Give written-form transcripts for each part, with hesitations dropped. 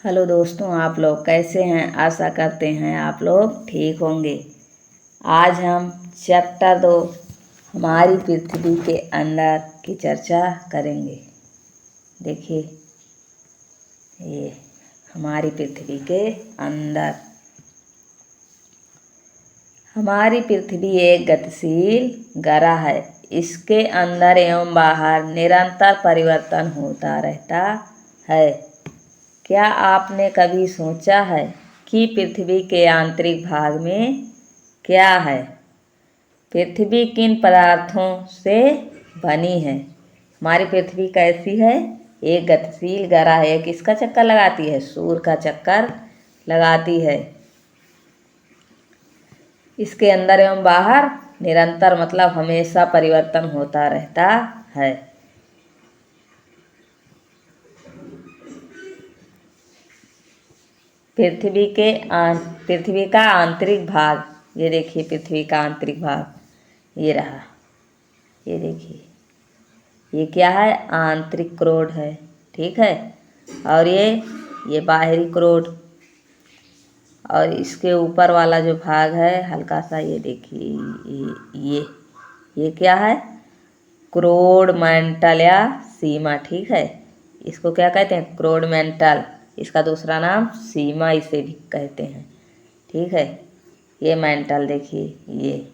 Hello दोस्तों, आप लोग कैसे हैं। आशा करते हैं आप लोग ठीक होंगे। आज हम चैप्टर 2 हमारी पृथ्वी के अंदर की चर्चा करेंगे। देखिए, ये हमारी पृथ्वी के अंदर। हमारी पृथ्वी एक गतिशील ग्रह है। इसके अंदर एवं बाहर निरंतर परिवर्तन होता रहता है। क्या आपने कभी सोचा है कि पृथ्वी के आंतरिक भाग में क्या है? पृथ्वी किन पदार्थों से बनी है? हमारी पृथ्वी कैसी है? एक गतिशील ग्रह है। किसका चक्कर लगाती है? सूर्य का चक्कर लगाती है। इसके अंदर एवं बाहर निरंतर मतलब हमेशा परिवर्तन होता रहता है। पृथ्वी का आंतरिक भाग, ये देखिए पृथ्वी का आंतरिक भाग ये रहा। ये देखिए, ये क्या है? आंतरिक क्रोड है, ठीक है। और ये बाहरी क्रोड। और इसके ऊपर वाला जो भाग है हल्का सा, ये देखिए, ये क्या है? क्रोड मैंटल या सीमा, ठीक है। इसको क्या कहते हैं? क्रोड मैंटल। इसका दूसरा नाम सीमा इसे भी कहते हैं, ठीक है। ये मैंटल देखिए, ये।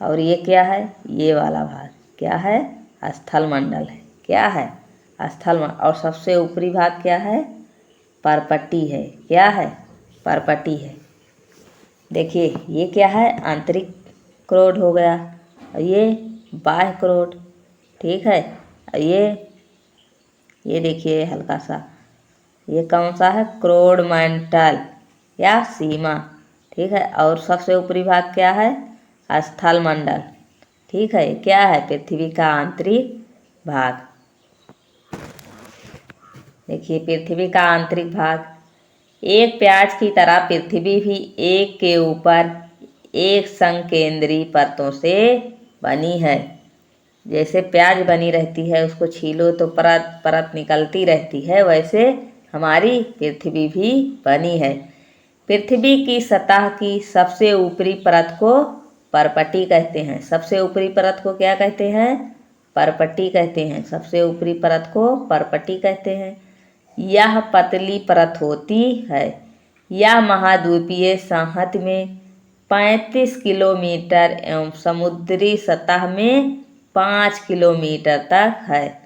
और ये क्या है? ये वाला भाग क्या है? स्थल मंडल है। क्या है? स्थल मंडल। और सबसे ऊपरी भाग क्या है? परपट्टी है। क्या है? परपट्टी है। देखिए, ये क्या है? आंतरिक क्रोड हो गया। और ये बाह्य क्रोड, ठीक है। और ये देखिए हल्का सा, ये कौन सा है? क्रोड मैंटल या सीमा, ठीक है। और सबसे ऊपरी भाग क्या है? स्थल मंडल, ठीक है। क्या है? पृथ्वी का आंतरिक भाग। देखिए, पृथ्वी का आंतरिक भाग। एक प्याज की तरह पृथ्वी भी एक के ऊपर एक संकेंद्री परतों से बनी है। जैसे प्याज बनी रहती है, उसको छीलो तो परत परत निकलती रहती है, वैसे हमारी पृथ्वी भी बनी है। पृथ्वी की सतह की सबसे ऊपरी परत को परपट्टी कहते हैं। सबसे ऊपरी परत को क्या कहते हैं? परपट्टी कहते हैं। सबसे ऊपरी परत को परपट्टी कहते हैं। यह पतली परत होती है। यह महाद्वीपीय सांहत में 35 किलोमीटर एवं समुद्री सतह में 5 किलोमीटर तक है।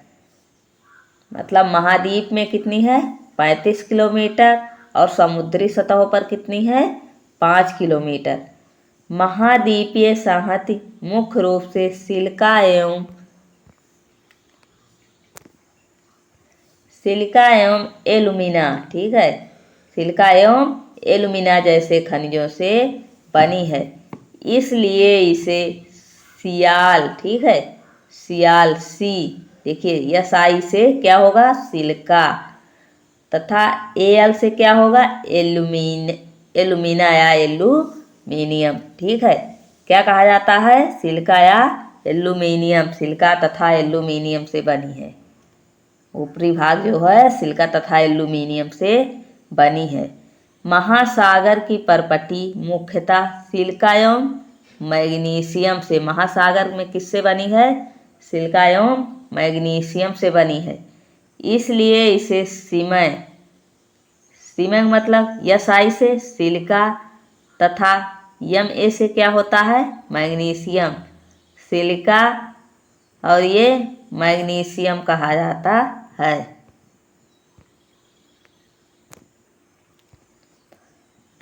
मतलब महाद्वीप में कितनी है? 35 किलोमीटर। और समुद्री सतहों पर कितनी है? 5 किलोमीटर। महाद्वीपीय सांहत मुख्य रूप से सिलिका एवं एलुमिना, ठीक है। सिलिका एवं एलुमिना जैसे खनिजों से बनी है। इसलिए इसे सियाल, ठीक है, सियाल सी। देखिए, यस आई से क्या होगा? सिलिका। तथा एल से क्या होगा? एलुमिना या एल्यूमिनियम, ठीक है। क्या कहा जाता है? सिलिका या एल्यूमिनियम। सिलिका तथा एल्यूमिनियम से बनी है। ऊपरी भाग जो है सिलिका तथा एल्यूमिनियम से बनी है। महासागर की परपट्टी मुख्यतः सिलिका एवं मैग्नीशियम से। महासागर में किससे बनी है? सिलिका एवं मैग्नीशियम से बनी है। इसलिए इसे सीमेंट मतलब यस आई से सिलिका तथा यम ए से क्या होता है? मैग्नीशियम। सिलिका और ये मैग्नीशियम कहा जाता है।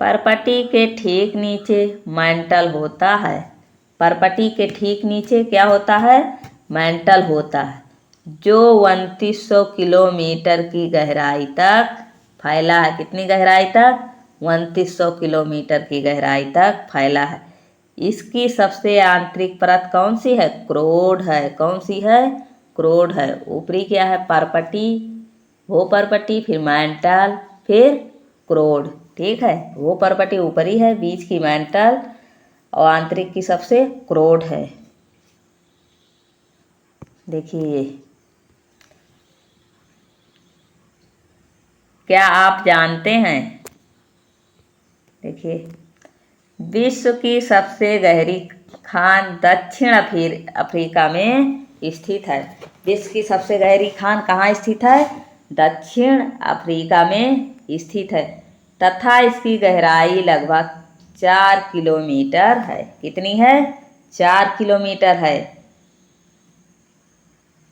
परपट्टी के ठीक नीचे मैंटल होता है। परपट्टी के ठीक नीचे क्या होता है? मैंटल होता है, जो 2900 किलोमीटर की गहराई तक फैला है। कितनी गहराई तक? 2900 किलोमीटर की गहराई तक फैला है। इसकी सबसे आंतरिक परत कौन सी है? क्रोड है। कौन सी है? क्रोड है। ऊपरी क्या है? परपट्टी, वो परपट्टी, फिर मैंटल, फिर क्रोड, ठीक है। वो परपट्टी ऊपरी है, बीच की मैंटल और आंतरिक की सबसे क्रोड है। देखिए, क्या आप जानते हैं? देखिए, विश्व की सबसे गहरी खान दक्षिण अफ्रीका में स्थित है। विश्व की सबसे गहरी खान कहाँ स्थित है? दक्षिण अफ्रीका में स्थित है तथा इसकी गहराई लगभग 4 किलोमीटर है। कितनी है? 4 किलोमीटर है।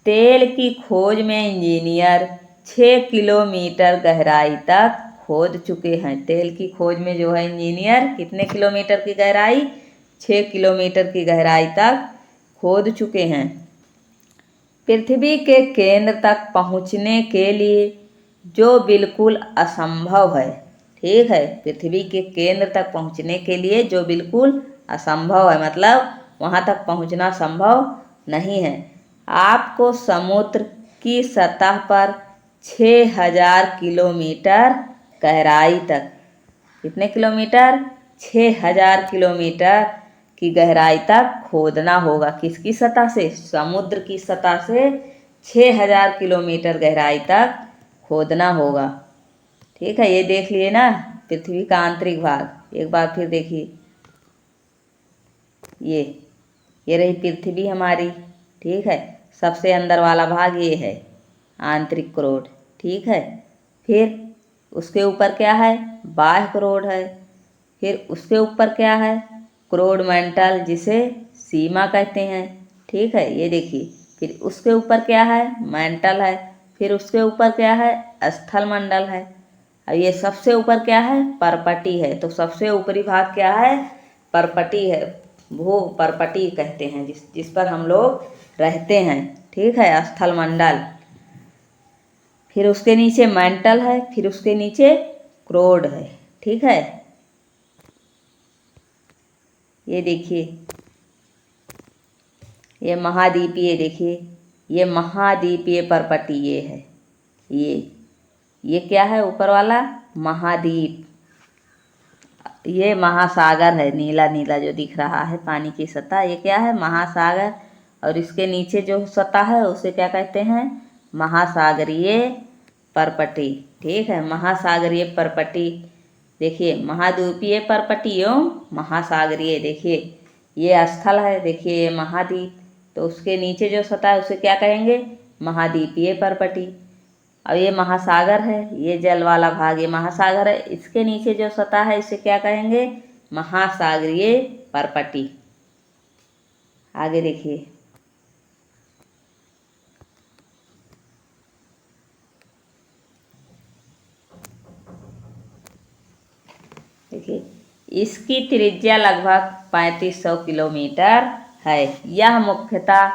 तेल की खोज में इंजीनियर 6 किलोमीटर गहराई तक खोद चुके हैं। तेल की खोज में जो है इंजीनियर कितने किलोमीटर की गहराई? 6 किलोमीटर की गहराई तक खोद चुके हैं। पृथ्वी के केंद्र तक पहुंचने के लिए जो बिल्कुल असंभव है। ठीक है, पृथ्वी के केंद्र तक पहुंचने के लिए जो बिल्कुल असंभव है, मतलब वहां तक पहुंचना संभव नहीं है। आपको समुद्र की सतह पर 6000 किलोमीटर गहराई तक, कितने किलोमीटर? 6000 किलोमीटर की गहराई तक खोदना होगा। किसकी सतह से? समुद्र की सतह से 6000 किलोमीटर गहराई तक खोदना होगा। ठीक है, ये देख लिए ना पृथ्वी का आंतरिक भाग। एक बार फिर देखिए, ये रही पृथ्वी हमारी। ठीक है, सबसे अंदर वाला भाग ये है आंतरिक क्रोड। ठीक है, फिर उसके ऊपर क्या है? बाह्य क्रोड है। फिर उसके ऊपर क्या है? क्रोड मंडल, जिसे सीमा कहते हैं। ठीक है, ये देखिए, फिर उसके ऊपर क्या है? मंडल है। फिर उसके ऊपर क्या है? स्थल मंडल है। अब ये सबसे ऊपर क्या है? परपटी है। तो सबसे ऊपरी भाग क्या है? परपटी है। भू परपटी कहते हैं जिस पर हम लोग रहते हैं। ठीक है, स्थल मंडल। फिर उसके नीचे मंडल है। फिर उसके नीचे क्रोड है। ठीक है, ये देखिए, ये महाद्वीपीय, देखिए ये महाद्वीपीय परपटी ये है। ये क्या है? ऊपर वाला महाद्वीप। ये महासागर है, नीला नीला जो दिख रहा है पानी की सतह, ये क्या है? महासागर। और इसके नीचे जो सतह है उसे क्या कहते हैं? महासागरीय परपटी। ठीक है, महासागरीय परपटी। देखिए, महाद्वीपीय परपटी एवं महासागरीय। देखिए, ये स्थल है, देखिए ये महाद्वीप, तो उसके नीचे जो सतह है उसे क्या कहेंगे? महाद्वीपीय परपटी। अब ये महासागर है, ये जल वाला भाग ये महासागर है, इसके नीचे जो सतह है इसे क्या कहेंगे? महासागरीय परपटी। आगे देखिए, देखिए इसकी त्रिज्या लगभग 3500 किलोमीटर है। यह मुख्यतः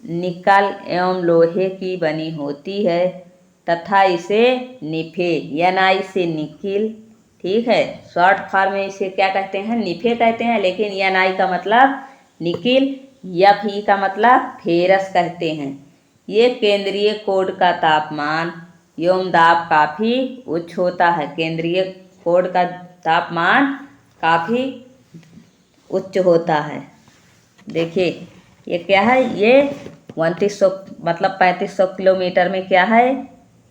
निकल एवं लोहे की बनी होती है तथा इसे निफे NI से निकिल, ठीक है, शॉर्ट फॉर्म में इसे क्या कहते हैं? निफे कहते हैं, लेकिन NI का मतलब निकिल, FE का मतलब फेरस कहते हैं। ये केंद्रीय कोड का तापमान एवं दाब काफ़ी उच्च होता है। केंद्रीय कोड का तापमान काफ़ी उच्च होता है। देखिए, ये क्या है? ये 2900 मतलब 3500 किलोमीटर में क्या है?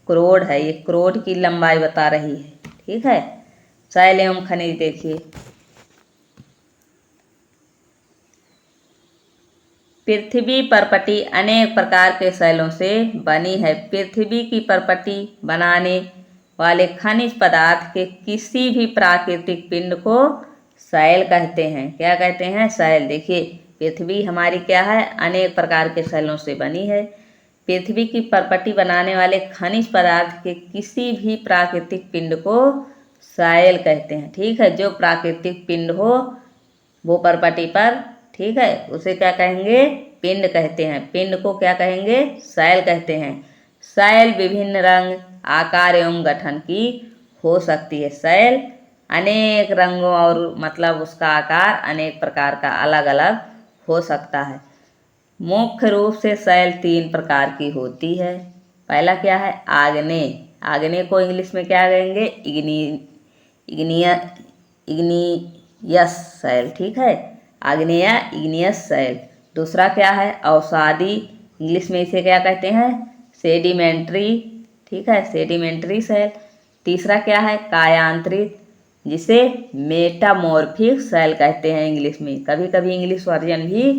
क्रोड है। ये क्रोड की लंबाई बता रही है। ठीक है, शैल एवं खनिज देखिए, पृथ्वी परपटी अनेक प्रकार के शैलों से बनी है। पृथ्वी की परपटी बनाने वाले खनिज पदार्थ के किसी भी प्राकृतिक पिंड को शैल कहते हैं। क्या कहते हैं? शैल। देखिए, पृथ्वी हमारी क्या है? अनेक प्रकार के शैलों से बनी है। पृथ्वी की परपटी बनाने वाले खनिज पदार्थ के किसी भी प्राकृतिक पिंड को शैल कहते हैं। ठीक है, जो प्राकृतिक पिंड हो वो परपटी पर, ठीक है, उसे क्या कहेंगे? पिंड कहते हैं। पिंड को क्या कहेंगे? शैल कहते हैं। शैल विभिन्न रंग, आकार एवं गठन की हो सकती है। शैल अनेक रंगों और मतलब उसका आकार अनेक प्रकार का अलग अलग हो सकता है। मुख्य रूप से शैल 3 प्रकार की होती है। पहला क्या है? आग्नेय। आग्नेय को इंग्लिश में क्या कहेंगे? इग्नियस शैल। ठीक है, आग्नेय इग्नियस शैल। दूसरा क्या है? अवसादी। इंग्लिश में इसे क्या कहते हैं? सेडिमेंट्री। ठीक है, सेडिमेंट्री शैल। तीसरा क्या है, कायांतरित, जिसे मेटामॉर्फिक सेल कहते हैं इंग्लिश में। कभी कभी इंग्लिश वर्जन भी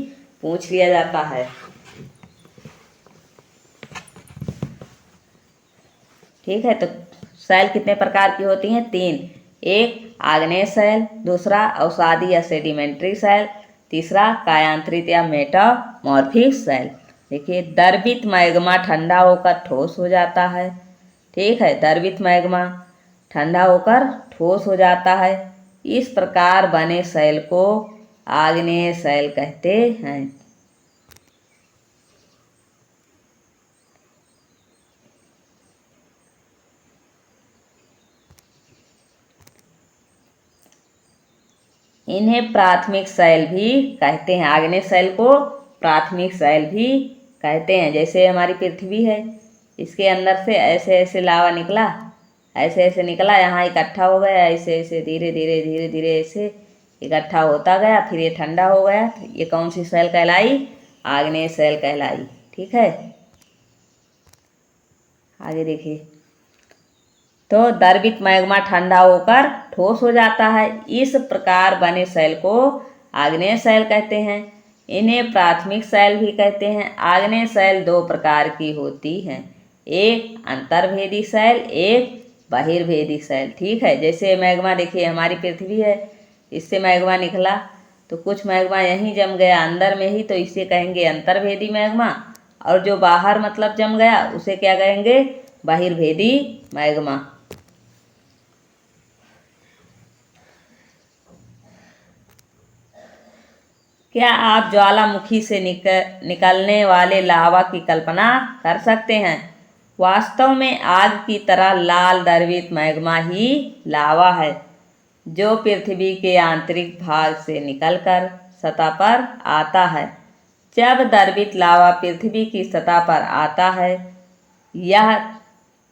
पूछ लिया जाता है। ठीक है, तो सेल कितने प्रकार की होती हैं, 3। एक आग्नेय सेल, दूसरा अवसादी या सेडिमेंट्री सेल, तीसरा कायांतरित या मेटामॉर्फिक सेल। देखिए, द्रवित मैग्मा ठंडा होकर ठोस हो जाता है। ठीक है, द्रवित मैग्मा ठंडा होकर ठोस हो जाता है। इस प्रकार बने सेल को आग्नेय सेल कहते हैं। इन्हें प्राथमिक सेल भी कहते हैं। आग्नेय सेल को प्राथमिक सेल भी कहते हैं। जैसे हमारी पृथ्वी है, इसके अंदर से ऐसे ऐसे लावा निकला, ऐसे ऐसे निकला, यहाँ इकट्ठा हो गया, ऐसे ऐसे धीरे धीरे धीरे धीरे ऐसे इकट्ठा होता गया, फिर ये ठंडा हो गया। तो ये कौन सी सेल कहलाई, आग्नेय सेल कहलाई। ठीक है, आगे देखिए, तो द्रवित मैग्मा ठंडा होकर ठोस हो जाता है। इस प्रकार बने सेल को आग्नेय सेल कहते हैं। इन्हें प्राथमिक सेल भी कहते हैं। आग्नेय सेल 2 प्रकार की होती हैं, एक अंतर्भेदी सेल, एक बहिर्भेदी सेल। ठीक है, जैसे मैग्मा देखिए, हमारी पृथ्वी है, इससे मैग्मा निकला, तो कुछ मैग्मा यहीं जम गया अंदर में ही, तो इसे कहेंगे अंतर्भेदी मैग्मा। और जो बाहर मतलब जम गया, उसे क्या कहेंगे, बहिर्भेदी मैग्मा। क्या आप ज्वालामुखी से निकलने वाले लावा की कल्पना कर सकते हैं। वास्तव में आग की तरह लाल द्रवित मैग्मा ही लावा है, जो पृथ्वी के आंतरिक भाग से निकलकर सतह पर आता है। जब द्रवित लावा पृथ्वी की सतह पर आता है, यह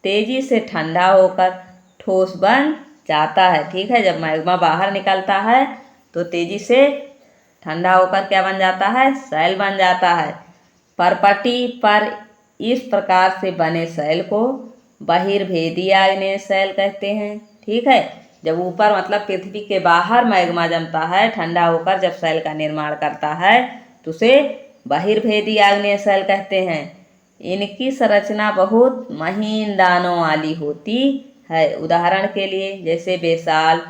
तेजी से ठंडा होकर ठोस बन जाता है। ठीक है, जब मैग्मा बाहर निकलता है तो तेजी से ठंडा होकर क्या बन जाता है, सेल बन जाता है। परपटी पर इस प्रकार से बने सेल को बहिर्भेदी आग्नेय सेल कहते हैं। ठीक है, जब ऊपर मतलब पृथ्वी के बाहर मैग्मा जमता है, ठंडा होकर जब सेल का निर्माण करता है, तो उसे बहिर्भेदी आग्नेय सेल कहते हैं। इनकी संरचना बहुत महीन दानों वाली होती है। उदाहरण के लिए, जैसे बेसाल्ट,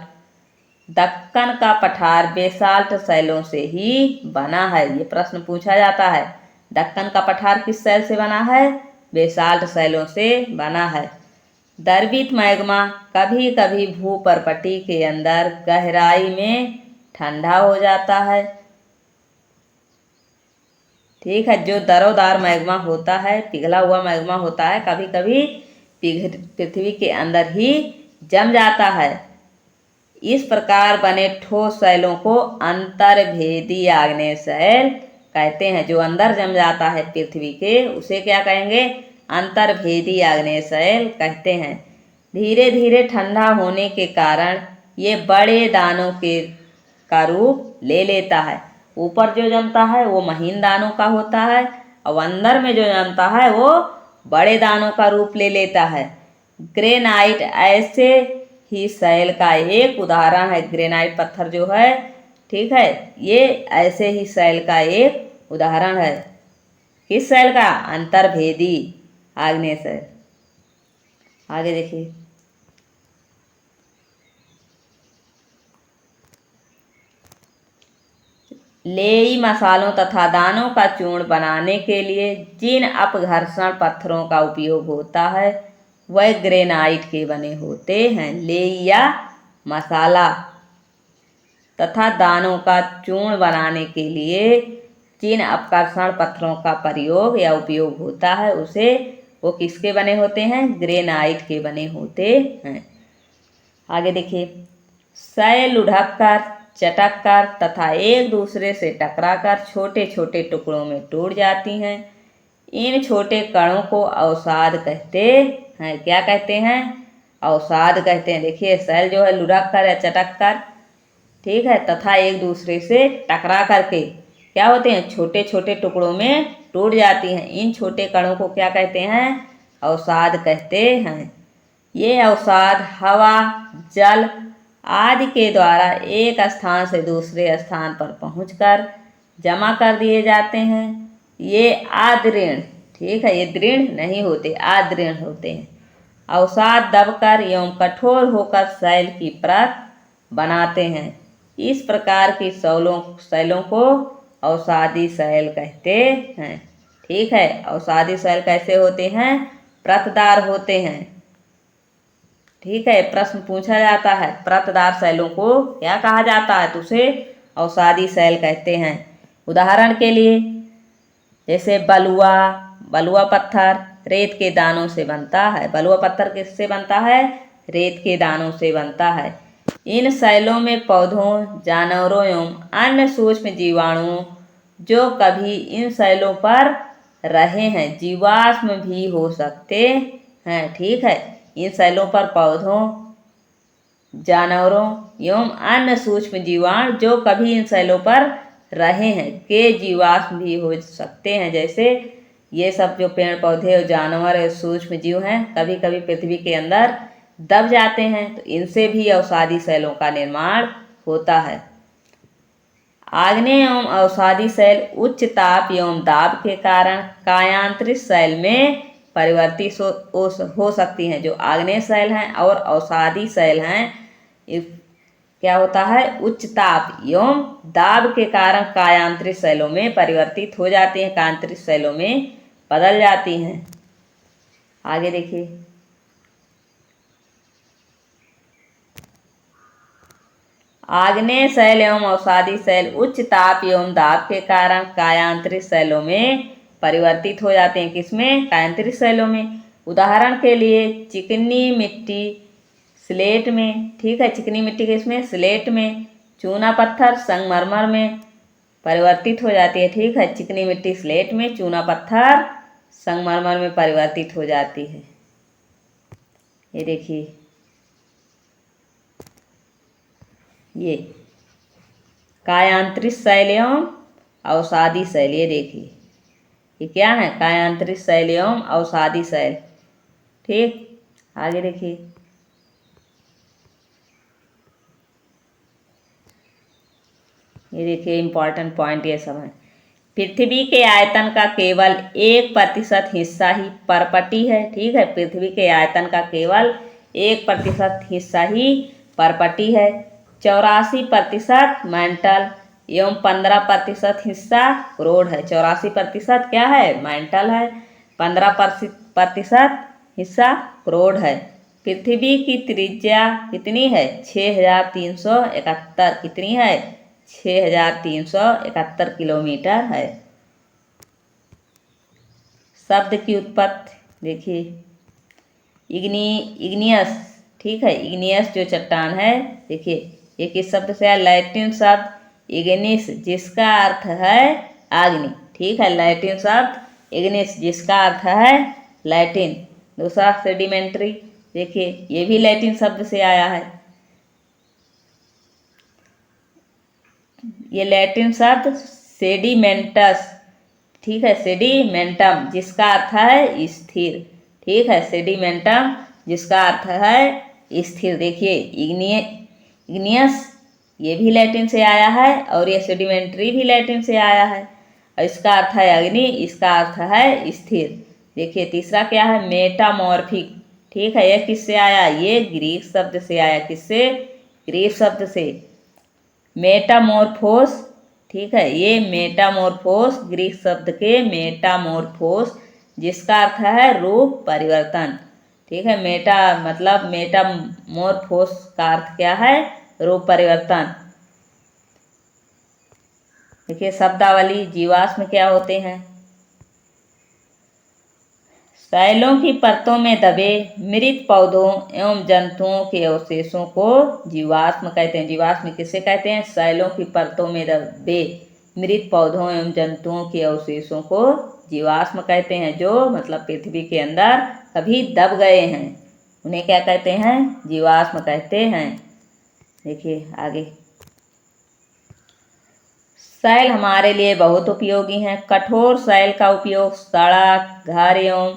दक्कन का पठार बेसाल्ट सेलों से ही बना है। ये प्रश्न पूछा जाता है, दक्कन का पठार किस सेल से बना है, बेसाल्ट सेलों से बना है। द्रवित मैग्मा कभी कभी भूपर्पटी के अंदर गहराई में ठंडा हो जाता है। ठीक है, जो दरोदार मैग्मा होता है, पिघला हुआ मैग्मा होता है, कभी कभी पृथ्वी के अंदर ही जम जाता है। इस प्रकार बने ठोस सेलों को अंतर्भेदी आग्नेय सेल कहते हैं। जो अंदर जम जाता है पृथ्वी के, उसे क्या कहेंगे, अंतर्भेदी आग्नेय सेल कहते हैं। धीरे धीरे ठंडा होने के कारण ये बड़े दानों के का रूप ले लेता है। ऊपर जो जमता है वो महीन दानों का होता है, और अंदर में जो जमता है वो बड़े दानों का रूप ले लेता है। ग्रेनाइट ऐसे ही सेल का एक उदाहरण है। ग्रेनाइट पत्थर जो है, ठीक है, ये ऐसे ही सेल का एक उदाहरण है। किस सेल का, अंतर्भेदी आग्नेय सेल। आगे देखिए, लेई मसालों तथा दानों का चूर्ण बनाने के लिए जिन अपघर्षण पत्थरों का उपयोग होता है, वह ग्रेनाइट के बने होते हैं। लेई या मसाला तथा दानों का चूर्ण बनाने के लिए जिन अपघर्षण पत्थरों का प्रयोग या उपयोग होता है, उसे वो किसके बने होते हैं, ग्रेनाइट के बने होते हैं। आगे देखिए, सेल लुढ़क कर, चटक कर तथा एक दूसरे से टकराकर छोटे छोटे टुकड़ों में टूट जाती हैं। इन छोटे कणों को अवसाद कहते हैं। क्या कहते हैं, अवसाद कहते हैं। देखिए, सेल जो है लुढ़क कर या चटक कर, ठीक है, तथा एक दूसरे से टकरा करके क्या होते हैं, छोटे छोटे टुकड़ों में टूट जाती हैं। इन छोटे कणों को क्या कहते हैं, अवसाद कहते हैं। ये अवसाद हवा, जल आदि के द्वारा एक स्थान से दूसरे स्थान पर पहुंचकर जमा कर दिए जाते हैं। ये आद्रीण, ठीक है, ये दृढ़ नहीं होते, आद्रीण होते हैं। अवसाद दबकर एवं कठोर होकर शैल की परत बनाते हैं। इस प्रकार की शैलों को अवसादी शैल कहते हैं। ठीक है, अवसादी शैल कैसे होते हैं? परतदार होते हैं। ठीक है, प्रश्न पूछा जाता है परतदार शैलों को क्या कहा जाता है, तो उसे अवसादी शैल कहते हैं। उदाहरण के लिए जैसे बलुआ, बलुआ पत्थर रेत के दानों से बनता है। बलुआ पत्थर किससे बनता है? रेत के दानों से बनता है। इन शैलों में पौधों, जानवरों एवं अन्य सूक्ष्म जीवाणुओं जो कभी इन शैलों पर रहे हैं जीवाश्म भी हो सकते हैं। ठीक है, इन शैलों पर पौधों, जानवरों एवं अन्य सूक्ष्म जीवाणु जो कभी इन शैलों पर रहे हैं के जीवाश्म भी हो सकते हैं। जैसे ये सब जो पेड़ पौधे और जानवर और सूक्ष्म जीव हैं कभी कभी पृथ्वी के अंदर दब जाते हैं, तो इनसे भी अवसादी शैलों का निर्माण होता है। आग्नेय एवं अवसादी शैल उच्च ताप एवं दाब के कारण कायांतरित शैल में परिवर्तित हो सकती हैं। जो आग्नेय शैल हैं और अवसादी शैल हैं, क्या होता है? उच्च ताप एवं दाब के कारण कायांतरित शैलों में परिवर्तित हो जाती हैं, कायांतरित शैलों में बदल जाती हैं। आगे देखिए, आग्नेय शैल एवं अवसादी शैल उच्च ताप एवं दाब के कारण कायांतरित शैलों में परिवर्तित हो जाते हैं। किसमें? कायांतरित शैलों में। उदाहरण के लिए चिकनी मिट्टी स्लेट में, ठीक है, चिकनी मिट्टी किसमें? स्लेट में। चूना पत्थर संगमरमर में परिवर्तित हो जाती है। ठीक है, चिकनी मिट्टी स्लेट में, चूना पत्थर संगमरमर में परिवर्तित हो जाती है। ये देखिए, ये कायांतरित शैल एवं अवसादी शैल, ये देखिए ये क्या है? कायांतरित शैल एवं अवसादी शैल। ठीक, आगे देखिए, ये देखिए इंपॉर्टेंट पॉइंट ये सब है। पृथ्वी के आयतन का केवल 1% हिस्सा ही परपटी है। ठीक है, पृथ्वी के आयतन का केवल 1% हिस्सा ही परपटी है। 84% मेंटल एवं 15% हिस्सा क्रोड है। 84% क्या है? मेंटल है। 15% हिस्सा क्रोड है। पृथ्वी की त्रिज्या कितनी है? 6371। कितनी है? 6371 किलोमीटर है। शब्द की उत्पत्ति देखिए, इग्नियस, ठीक है, इग्नियस जो चट्टान है, देखिए ये किस शब्द से है? लैटिन शब्द इग्निस जिसका अर्थ है अग्नि। ठीक है, लैटिन शब्द इग्निस जिसका अर्थ है लैटिन। दूसरा सेडिमेंट्री, देखिए ये भी लैटिन शब्द से आया है। ये लैटिन शब्द सेडिमेंटस, ठीक है, सेडिमेंटम जिसका अर्थ है स्थिर। ठीक है, सेडिमेंटम जिसका अर्थ है स्थिर। देखिए इग्नियस ये भी लैटिन से आया है और ये सेडिमेंट्री भी लैटिन से आया है और इसका अर्थ है अग्नि, इसका अर्थ है स्थिर। देखिए तीसरा क्या है? मेटामॉर्फिक। ठीक है, ये किससे आया? ये ग्रीक शब्द से आया। किससे? ग्रीक शब्द से। मेटामॉर्फोस, ठीक है, ये मेटामॉर्फोस ग्रीक शब्द के मेटामॉर्फोस जिसका अर्थ है रूप परिवर्तन। ठीक है, मेटा मतलब मेटामॉर्फोस का अर्थ क्या है? रूप परिवर्तन। देखिए शब्दावली, जीवाश्म क्या होते हैं? शैलों की परतों में दबे मृत पौधों एवं जंतुओं के अवशेषों को जीवाश्म कहते हैं। जीवाश्म किसे कहते हैं? शैलों की परतों में दबे मृत पौधों एवं जंतुओं के अवशेषों को जीवाश्म कहते हैं। जो मतलब पृथ्वी के अंदर कभी दब गए हैं उन्हें क्या कहते हैं? जीवाश्म कहते हैं। देखिए आगे, शैल हमारे लिए बहुत उपयोगी हैं। कठोर शैल का उपयोग सड़क, घर एवं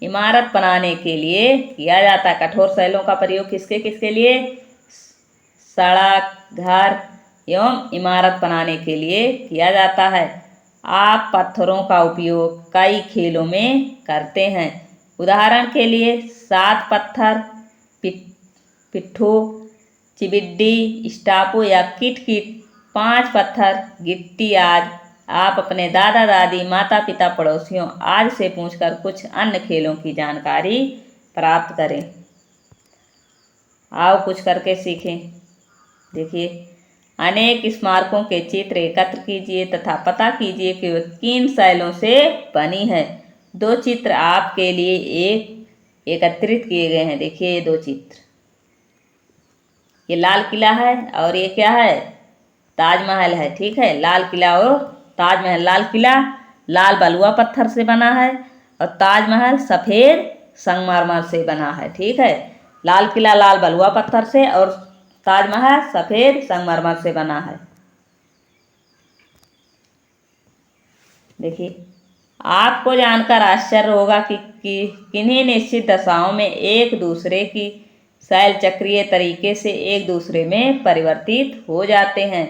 इमारत बनाने के लिए किया जाता है। कठोर शैलों का प्रयोग किसके किसके लिए? सड़क, घर एवं इमारत बनाने के लिए किया जाता है। आप पत्थरों का उपयोग कई खेलों में करते हैं। उदाहरण के लिए 7 पत्थर, पिट्ठू, चिबिड्डी, स्टापू या किट-किट, 5 पत्थर, गिट्टी आदि। आप अपने दादा दादी, माता पिता, पड़ोसियों आदि से पूछकर कुछ अन्य खेलों की जानकारी प्राप्त करें। आओ कुछ करके सीखें। देखिए, अनेक स्मारकों के चित्र एकत्र कीजिए तथा पता कीजिए कि वे किन शैलों से बनी है। 2 चित्र आपके लिए एकत्रित किए गए हैं। देखिए ये 2 चित्र, ये लाल किला है और ये क्या है? ताजमहल है। ठीक है, लाल किला और ताजमहल। लाल किला लाल बलुआ पत्थर से बना है और ताजमहल सफ़ेद संगमरमर से बना है। ठीक है, लाल किला लाल बलुआ पत्थर से और ताजमहल सफ़ेद संगमरमर से बना है। देखिए, आपको जानकर आश्चर्य होगा कि किन्हीं निश्चित दशाओं में एक दूसरे की शैल चक्रीय तरीके से एक दूसरे में परिवर्तित हो जाते हैं।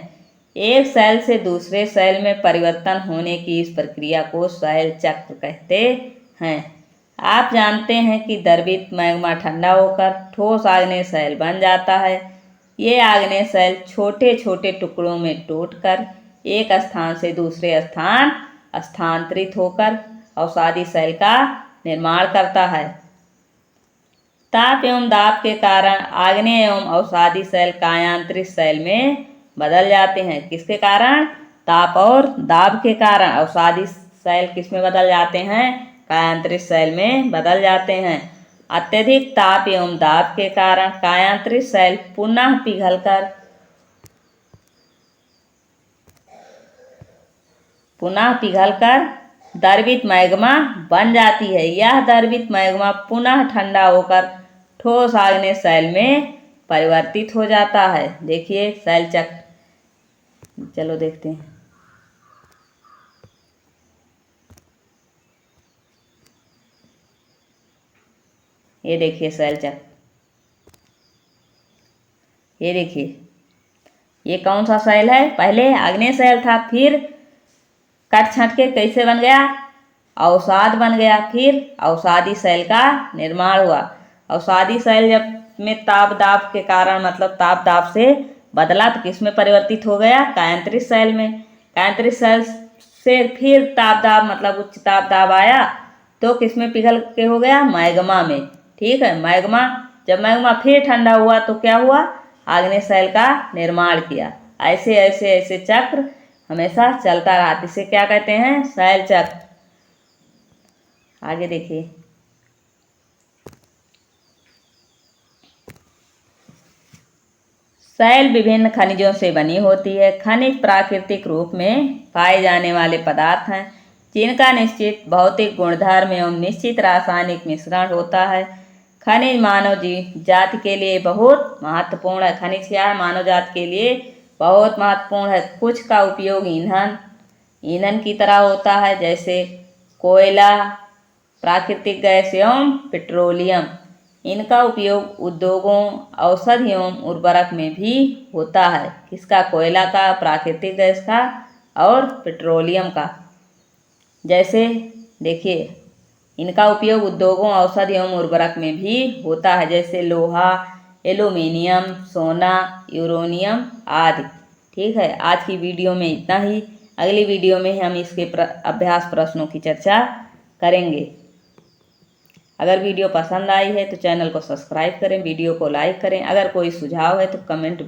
एक शैल से दूसरे शैल में परिवर्तन होने की इस प्रक्रिया को शैल चक्र कहते हैं। आप जानते हैं कि द्रवित मैग्मा ठंडा होकर ठोस आग्नेय शैल बन जाता है। ये आग्नेय शैल छोटे छोटे टुकड़ों में टूटकर एक स्थान से दूसरे स्थान स्थानांतरित होकर अवसादी शैल का निर्माण करता है। ताप एवं दाब के कारण आग्नेय एवं अवसादी शैल कायांतरित शैल में बदल जाते हैं। किसके कारण? ताप और दाब के कारण अवसादी शैल किस में बदल जाते हैं? कायांतरित शैल में बदल जाते हैं। अत्यधिक ताप एवं दाब के कारण कायांतरित शैल पुनः पिघलकर द्रवित मैग्मा बन जाती है। यह द्रवित मैग्मा पुनः ठंडा होकर ठोस आग्नेय शैल में परिवर्तित हो जाता है। देखिए शैल चक्र, चलो देखते हैं। ये देखिए शैल चक्र, ये देखिए ये कौन सा शैल है? पहले आग्नेय शैल था, फिर कट छट के कैसे बन गया? अवसाद बन गया। फिर अवसादी शैल का निर्माण हुआ। अवसादी शैल जब में ताप दाब के कारण मतलब ताप दाब से बदला तो किस में परिवर्तित हो गया? कायांतरित शैल में। कायांतरित शैल से फिर ताप दाब मतलब उच्च ताप दाब आया तो किस में पिघल के हो गया? मैग्मा में। ठीक है, मैग्मा, जब मैग्मा फिर ठंडा हुआ तो क्या हुआ? आग्नेय शैल का निर्माण किया। ऐसे ऐसे ऐसे चक्र हमेशा चलता रहा। इसे क्या कहते हैं? शैल चक्र। आगे देखिए, शैल विभिन्न खनिजों से बनी होती है। खनिज प्राकृतिक रूप में पाए जाने वाले पदार्थ हैं जिनका निश्चित भौतिक गुणधर्म एवं निश्चित रासायनिक मिश्रण होता है। खनिज मानव जाति के लिए बहुत महत्वपूर्ण है। खनिज क्या है? मानव जाति के लिए बहुत महत्वपूर्ण है। कुछ का उपयोग ईंधन की तरह होता है, जैसे कोयला, प्राकृतिक गैस एवं पेट्रोलियम। इनका उपयोग उद्योगों, औषधि एवं उर्वरक में भी होता है। किसका? कोयला का, प्राकृतिक गैस का और पेट्रोलियम का। जैसे देखिए, इनका उपयोग उद्योगों, औषधि एवं उर्वरक में भी होता है, जैसे लोहा, एल्यूमीनियम, सोना, यूरेनियम आदि। ठीक है, आज की वीडियो में इतना ही। अगली वीडियो में हम इसके अभ्यास प्रश्नों की चर्चा करेंगे। अगर वीडियो पसंद आई है तो चैनल को सब्सक्राइब करें, वीडियो को लाइक करें। अगर कोई सुझाव है तो कमेंट